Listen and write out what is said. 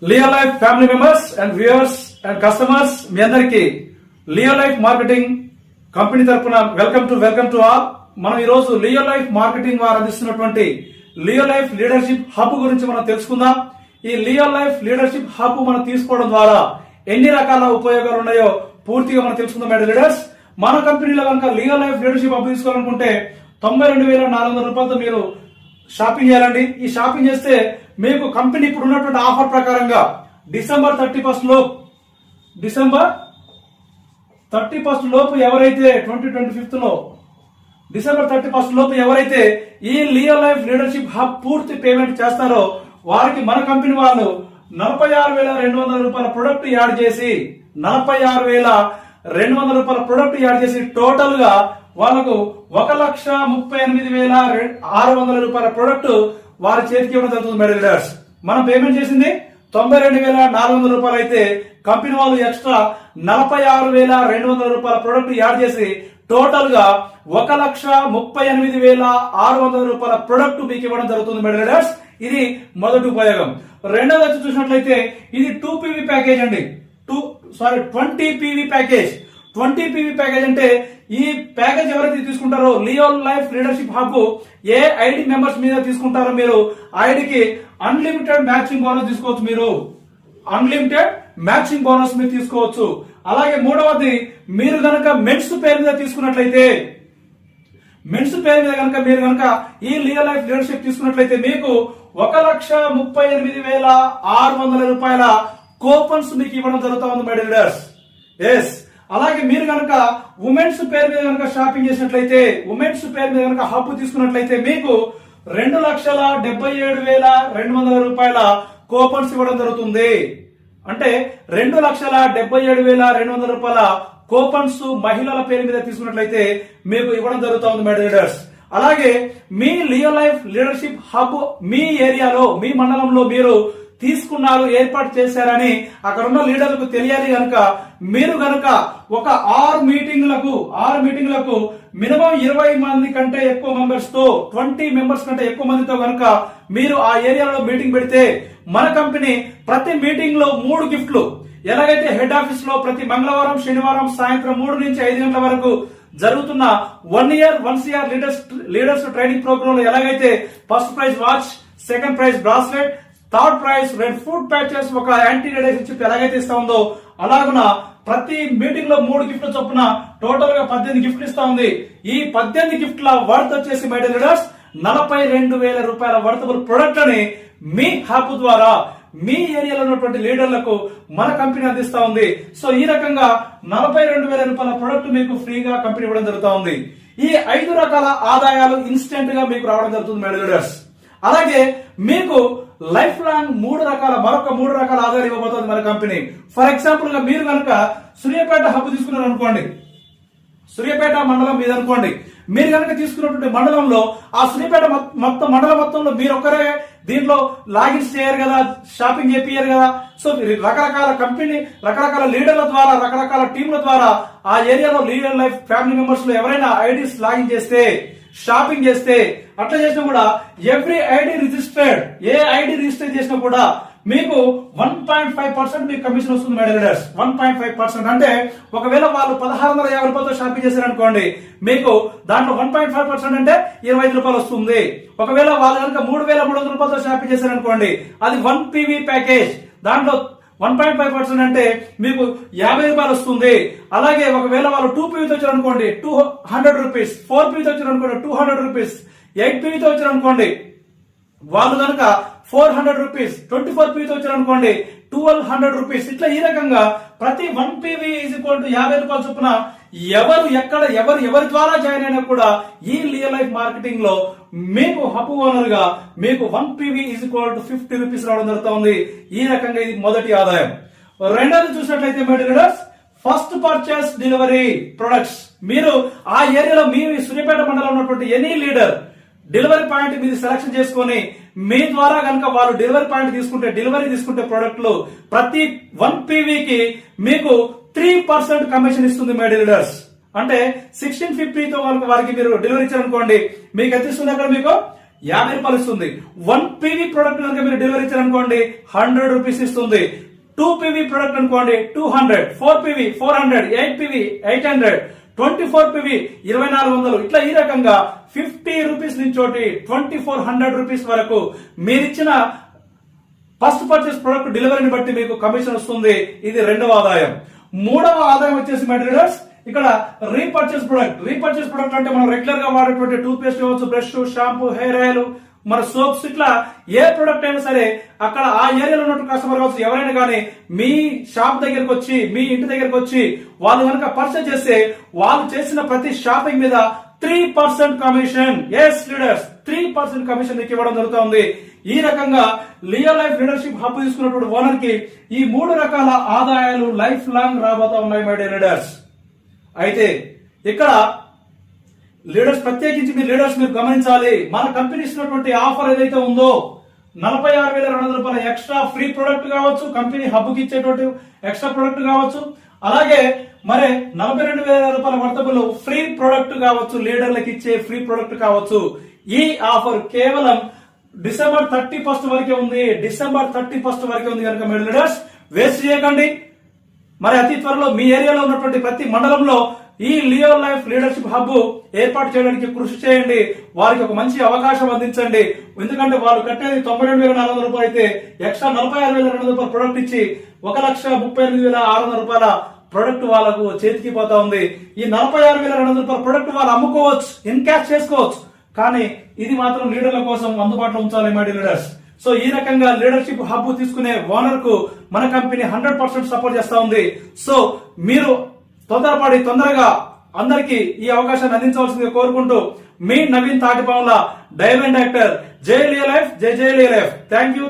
Leo life family members and viewers and customers మీ అందరికి Leo life marketing company తరఫున welcome to all. మనం ఈ రోజు లియో లైఫ్ మార్కెటింగ్ వారు అందిస్తున్నటువంటి లియో లైఫ్ లీడర్షిప్ హబ్ గురించి మనం తెలుసుకుందాం. ఈ లియో లైఫ్ లీడర్షిప్ హబ్ మనం తీసుకోవడం ద్వారా ఎన్ని రకాల ఉపయోగాలు ఉన్నాయో పూర్తిగా మనం తెలుసుకుందాం. మేడం లీడర్స్, మన కంపెనీలో కనుక లియో లైఫ్ లీడర్షిప్ హబ్ తీసుకోవాలనుకుంటే 92,400 రూపాయలతో మీరు షాపింగ్ చేయాలండి. ఈ షాపింగ్ చేస్తే మీకు కంపెనీ ఇప్పుడు ఉన్నటువంటి ఆఫర్ ప్రకారంగా డిసెంబర్ 31 లోపు ఎవరైతే 2025 లో డిసెంబర్ 31 లోపు ఎవరైతే ఈ లియో లైఫ్ లీడర్షిప్ హబ్ పూర్తి పేమెంట్ చేస్తారో వారికి మన కంపెనీ వాళ్ళు 46,200 రూపాయల ప్రొడక్ట్ యాడ్ చేసి 46,200 రూపాయల ప్రొడక్ట్ యాడ్ చేసి టోటల్ గా వాళ్ళకు 1,38,600 రూపాయల ప్రొడక్ట్ వారి చేతికి ఇవ్వడం జరుగుతుంది. మేడం లీడర్స్, మనం పేమెంట్ చేసింది 92,400 రూపాయలు అయితే కంపెనీ వాళ్ళు ఎక్స్ట్రా 46,200 రూపాయల ప్రొడక్ట్ యాడ్ చేసి టోటల్ గా 1,38,600 రూపాయల ప్రొడక్ట్ మీకు ఇవ్వడం జరుగుతుంది. మేడం లీడర్స్, ఇది మొదటి ఉపయోగం. రెండోది వచ్చి చూసినట్లయితే ఇది 2PV ప్యాకేజ్ అండి. 20 PV ప్యాకేజ్. 20 PV ప్యాకేజ్ అంటే ఈ ప్యాకేజ్ ఎవరైతే తీసుకుంటారో లియో లైఫ్ లీడర్షిప్ హబ్ ఏ ఐడి మెంబర్స్ మీద తీసుకుంటారో మీరు ఐడికి అన్లిమిటెడ్ మ్యాచింగ్ బోనస్ తీసుకోవచ్చు. మీరు అన్లిమిటెడ్ మ్యాచింగ్ బోనస్ మీరు తీసుకోవచ్చు. అలాగే మూడవది, మీరు కనుక మెన్స్ పేరు మీద తీసుకున్నట్లయితే మీరు కనుక ఈ లియో లైఫ్ లీడర్షిప్ తీసుకున్నట్లయితే మీకు 1,38,600 రూపాయల కూపన్స్ మీకు ఇవ్వడం జరుగుతూ ఉంది. Madam leaders, yes. అలాగే మీరు కనుక ఉమెన్స్ పేరు మీద కనుక షాపింగ్ చేసినట్లయితే, ఉమెన్స్ పేరు మీద కనుక హబ్ తీసుకున్నట్లయితే మీకు 2,77,200 రూపాయల కూపన్స్ ఇవ్వడం జరుగుతుంది. అంటే 2,77,200 రూపాయల కూపన్స్ మహిళల పేరు మీద తీసుకున్నట్లయితే మీకు ఇవ్వడం జరుగుతూ ఉంది. మేడం లీడర్స్, అలాగే మీ లియో లైఫ్ లీడర్షిప్ హబ్ మీ ఏరియాలో మీ మండలంలో మీరు తీసుకున్నారు, ఏర్పాటు చేశారని అక్కడ ఉన్న లీడర్లకు తెలియాలి కనుక మీరు కనుక ఒక 6 మీటింగ్లకు మినిమం 20 మంది కంటే ఎక్కువ మెంబర్స్ తో 20 మెంబర్స్ కంటే ఎక్కువ మందితో కనుక మీరు ఆ ఏరియాలో మీటింగ్ పెడితే మన కంపెనీ ప్రతి మీటింగ్ లో 3 గిఫ్ట్లు, ఎలాగైతే హెడ్ ఆఫీస్ లో ప్రతి మంగళవారం శనివారం సాయంత్రం 3 నుంచి 5 గంటల వరకు జరుగుతున్న 1 year 1 CR leaders training programme లో ఎలాగైతే first prize watch, second prize bracelet, third prize 2 foot patches, ఒక యాంటీ రేడియేషన్ చిప్ ఎలాగైతే ఇస్తా ఉందో అలాగున ప్రతి మీటింగ్ లో 3 గిఫ్ట్లు చొప్పున టోటల్ గా 18 గిఫ్ట్లు ఇస్తా ఉంది. ఈ 18 గిఫ్ట్ల వర్త్ వచ్చేసి మేడం లీడర్స్ 42,000 రూపాయల వర్తబుల్ ప్రొడక్ట్ అని మీ హబ్ ద్వారా మీ ఏరియాలో ఉన్నటువంటి లీడర్లకు మన కంపెనీ అందిస్తా ఉంది. సో ఈ రకంగా 42,000 రూపాయల ప్రొడక్ట్ మీకు ఫ్రీగా కంపెనీ ఇవ్వడం జరుగుతూ ఉంది. ఈ 5 రకాల ఆదాయాలు ఇన్స్టెంట్ గా మీకు రావడం జరుగుతుంది. మేడం లీడర్స్, అలాగే మీకు లైఫ్ లాంగ్ మరొక 3 రకాల ఆదాయాలు ఇవ్వబోతుంది మన కంపెనీ. ఫర్ ఎగ్జాంపుల్ గా మీరు కనుక సూర్యాపేట హబ్ తీసుకున్నారు అనుకోండి, సూర్యాపేట మండలం మీద అనుకోండి, మీరు కనుక తీసుకున్నటువంటి మండలంలో ఆ సూర్యాపేట మండలం మొత్తంలో మీరు ఒక్కరే దీంట్లో లాగిన్స్ చేయరు కదా, షాపింగ్ చేపియరు కదా. సో రకరకాల లీడర్ల ద్వారా, రకరకాల టీంల ద్వారా ఆ ఏరియాలో లియో లైఫ్ ఫ్యామిలీ మెంబర్స్ లో ఎవరైనా ఐడీస్ లాగిన్ చేస్తే, షాపింగ్ చేస్తే, అట్లా చేసినా కూడా ఎవ్రీ ఐడి రిజిస్టర్డ్, ఏ ఐడి రిజిస్టర్ చేసినా కూడా మీకు 1.5% మీకు కమిషన్ వస్తుంది. మేడం లీడర్స్, 1.5% అంటే ఒకవేళ వాళ్ళు 1,650 రూపాయలతో షాపింగ్ చేశారనుకోండి, మీకు దాంట్లో 1.5% అంటే 25 రూపాయలు వస్తుంది. ఒకవేళ వాళ్ళు కనుక 3,300 రూపాయలతో షాపింగ్ చేశారనుకోండి, అది 1 PV ప్యాకేజ్, దాంట్లో 1.5% అంటే మీకు 50 రూపాయలు వస్తుంది. అలాగే ఒకవేళ వాళ్ళు 2 PV తో వచ్చారనుకోండి 200 రూపీస్, 4 PV తో వచ్చారనుకోండి 200 రూపీస్, 8 PV తో వచ్చారనుకోండి వాళ్ళు కనుక 400 రూపీస్, 24 PV తో వచ్చారనుకోండి 1,200 రూపీస్. ఇట్లా ఈ రకంగా ప్రతి 1 PV = 50 రూపాయల చొప్పున ఎవరి ద్వారా జాయిన్ అయినా కూడా ఈ లియో లైఫ్ మార్కెటింగ్ లో మీకు హబ్ ఓనర్ గా మీకు 1 PV = 50 రూపీస్ రావడం జరుగుతుంది. ఈ రకంగా ఇది మొదటి ఆదాయం. రెండోది చూసినట్లయితే madam leaders, first purchase delivery products. మీరు ఆ ఏరియాలో మీ సూర్యాపేట మండలంలో ఉన్నటువంటి ఎనీ లీడర్ డెలివరీ పాయింట్ మీద సెలెక్షన్ చేసుకొని మీ ద్వారా కనుక వాళ్ళు డెలివరీ తీసుకుంటే ప్రొడక్ట్లు ప్రతి 1 PV కి మీకు 3% కమిషన్ ఇస్తుంది. మేడం లీడర్స్, అంటే 1650 తో వారికి మీరు డెలివరీ ఇచ్చారనుకోండి, మీకు ఎంత ఇస్తుంది? అక్కడ మీకు రూపాయలు ఇస్తుంది. 1 PV ప్రొడక్ట్ కనుక మీరు డెలివరీ ఇచ్చారనుకోండి 100 రూపీస్ ఇస్తుంది. 2 PV ప్రొడక్ట్ అనుకోండి 200, 4 PV 400, 8 PV 800, 24 PV 2400. ఇట్లా ఈ రకంగా 50 రూపీస్ నుంచి 2400 రూపీస్ వరకు మీరిచ్చిన ఫస్ట్ పర్చేస్ ప్రొడక్ట్ డెలివరీని బట్టి మీకు కమిషన్ వస్తుంది. ఇది రెండవ ఆదాయం. మూడవ ఆదాయం వచ్చేసి మై ట్రేడర్స్ ఇక్కడ రీపర్చేస్ ప్రొడక్ట్ అంటే మనం రెగ్యులర్ గా వాడేటువంటి టూత్ పేస్ట్ కావచ్చు, బ్రష్, షాంపూ, హెయిర్ ఆయిల్, మన సోప్స్, ఇట్లా ఏ ప్రొడక్ట్ అయినా సరే అక్కడ ఆ ఏరియాలో ఉన్న కస్టమర్ కావచ్చు ఎవరైనా కానీ మీ షాప్ దగ్గరకు వచ్చి మీ ఇంటి దగ్గరకు వచ్చి వాళ్ళు కనుక పర్చేస్ చేస్తే వాళ్ళు చేసిన ప్రతి షాపింగ్ మీద 3% కమిషన్. ఎస్ లీడర్స్, 3% కమిషన్ మీకు ఇవ్వడం జరుగుతుంది. ఈ రకంగా లియో లైఫ్ లీడర్షిప్ హబ్ తీసుకున్నటువంటి ఓనర్ కి ఈ 3 రకాల ఆదాయాలు లైఫ్ లాంగ్ రాబోతా ఉన్నాయి మై డియర్ లీడర్స్. అయితే ఇక్కడ లీడర్స్ ప్రత్యేకించి మీరు గమనించాలి, మన కంపెనీ ఇస్తున్నటువంటి ఆఫర్ ఏదైతే ఉందో 46,200 రూపాయల ఎక్స్ట్రా ఫ్రీ ప్రొడక్ట్ కావచ్చు, కంపెనీ హబ్ కి ఇచ్చేటువంటి ఎక్స్ట్రా ప్రొడక్ట్ కావచ్చు, అలాగే మరి 42,000 రూపాయల వర్తబుల్ ఫ్రీ ప్రొడక్ట్ కావచ్చు, లీడర్లకు ఇచ్చే ఫ్రీ ప్రొడక్ట్ కావచ్చు. ఈ ఆఫర్ కేవలం డిసెంబర్ 31 వరకే ఉంది. డిసెంబర్ 31 వరకే ఉంది కనుక మీరు లీడర్స్ వేస్ట్ చేయకండి. మరి అతి త్వరలో మీ ఏరియాలో ఉన్నటువంటి ప్రతి మండలంలో ఈ లియో లైఫ్ లీడర్షిప్ హబ్ ఏర్పాటు చేయడానికి కృషి చేయండి. వారికి ఒక మంచి అవకాశం అందించండి. ఎందుకంటే వాళ్ళు కట్టేది 92,400 రూపాయలు అయితే ఎక్స్ట్రా 46,200 రూపాయల ప్రొడక్ట్ ఇచ్చి 1,38,600 రూపాయల ప్రొడక్ట్ వాళ్ళకు చేతికి పోతా ఉంది. ఈ 46,200 రూపాయల ప్రొడక్ట్ వాళ్ళు అమ్ముకోవచ్చు, ఇన్ క్యాష్ చేసుకోవచ్చు, కానీ ఇది మాత్రం లీడర్ల కోసం అందుబాటులో ఉంచాలి మై డియర్ లీడర్స్. సో ఈ రకంగా లీడర్షిప్ హబ్ తీసుకునే ఓనర్ కు మన కంపెనీ 100% సపోర్ట్ చేస్తా ఉంది. సో మీరు తొందరగా అందరికి ఈ అవకాశాన్ని అందించవలసిందిగా కోరుకుంటూ మీ నవీన్ తాటిపాముల డైమండ్ యాక్టర్. జై లియో లైఫ్, జై లియో లైఫ్. Thank you.